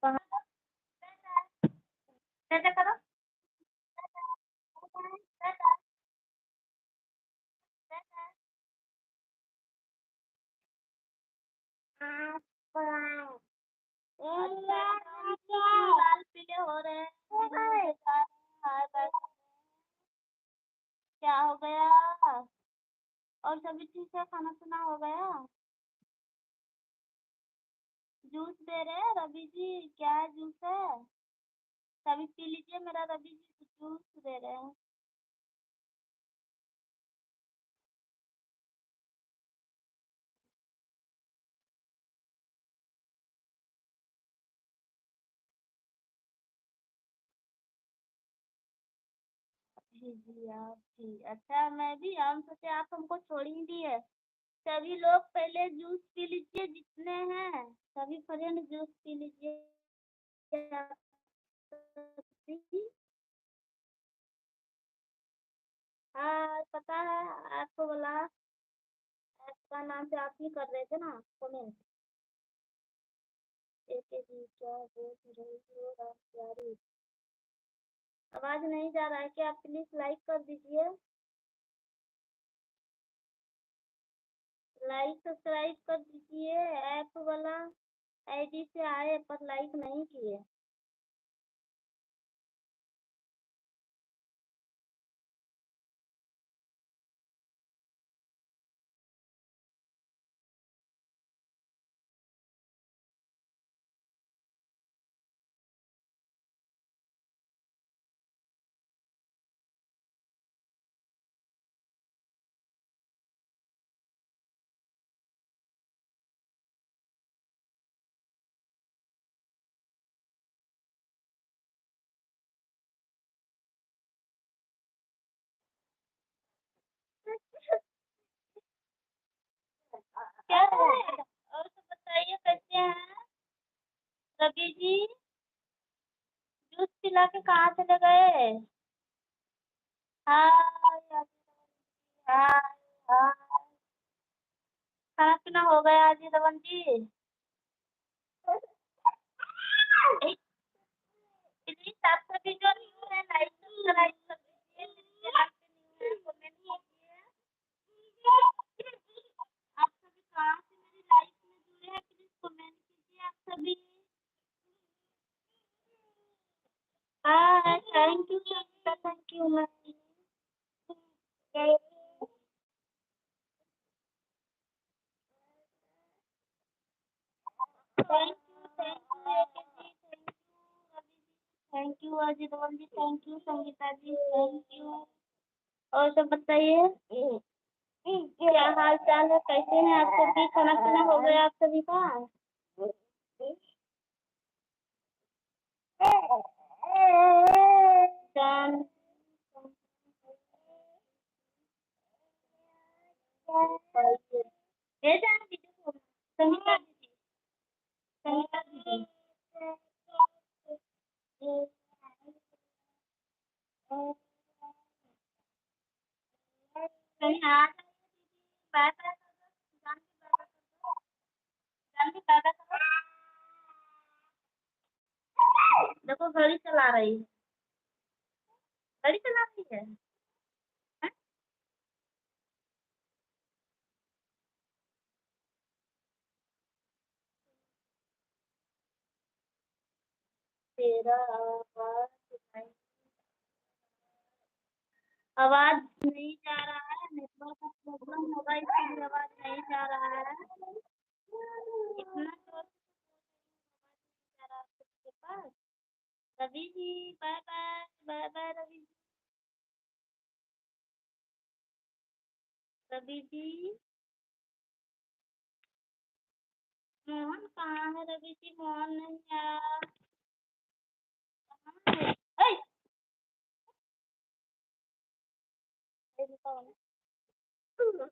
कहाँ कैसे करो। लाल पीले हो रहे हैं। हाय बस, क्या हो गया? और सभी ठीक है, खाना पीना हो गया? जूस दे रहे हैं रवि जी, क्या जूस है? सभी पी लीजिए, मेरा रवि जी जूस दे रहे हैं। जी जी, आप जी, अच्छा मैं भी, हम सोचे आप हमको छोड़ ही दिए। सभी लोग पहले जूस पी लीजिए जितने हैं, सभी फ्रेंड जूस पी लीजिए। आप सभी। हाँ पता है, आपको बोला, आपका नाम से आप ही कर रहे थे ना कमेंट। एक एक जी क्या बोल रही हो आप प्यारी। आवाज नहीं जा रहा है क्या? आप प्लीज लाइक कर दीजिए। लाइक सब्सक्राइब कर दीजिए। ऐप वाला आईडी से आए पर लाइक नहीं किए। क्या है? और तो बताइए कैसे हैं रवि जी? जूस पिला के कहाँ चले गए? हाय हाय हाय। खाना पीना हो गया जी रमन जी? प्लीज आप सभी जो न्यू है लाइक सब्सक्राइब कर दीजिए। जितने लाइक न्यू है कमेंट कीजिए। आप सभी कहाँ से मेरी लाइफ में जुड़े हैं, प्लीज कमेंट कीजिए आप सभी। हाँ thank you Savita, thank you ma'am. Thank you Ajit ji, thank you Sangeeta ji, thank you. और सब बताइए क्या हाल चाल है, कैसे हैं आप सभी? खाना पीना हो गया आप सभी का? जान ये जान दीजिए संगीता दीदी, संगीता दीदी कहीं आ जाइए दीदी, बाय बाय कर दो, जान के बाय बाय कर दो। देखो घड़ी चला रही है, घड़ी चला रही है। हैं? तेरा आवाज नहीं जा रहा है, नेटवर्क का प्रॉब्लम होगा इसलिए आवाज नहीं जा रहा है। इतना जोर से जा रहा है आपके पास। Ravi ji bye bye, bye bye Ravi ji. Ravi ji Mohan कहाँ है? रवि जी मोहन नहीं आया। कहाँ है? ऐ, ये बताओ ना।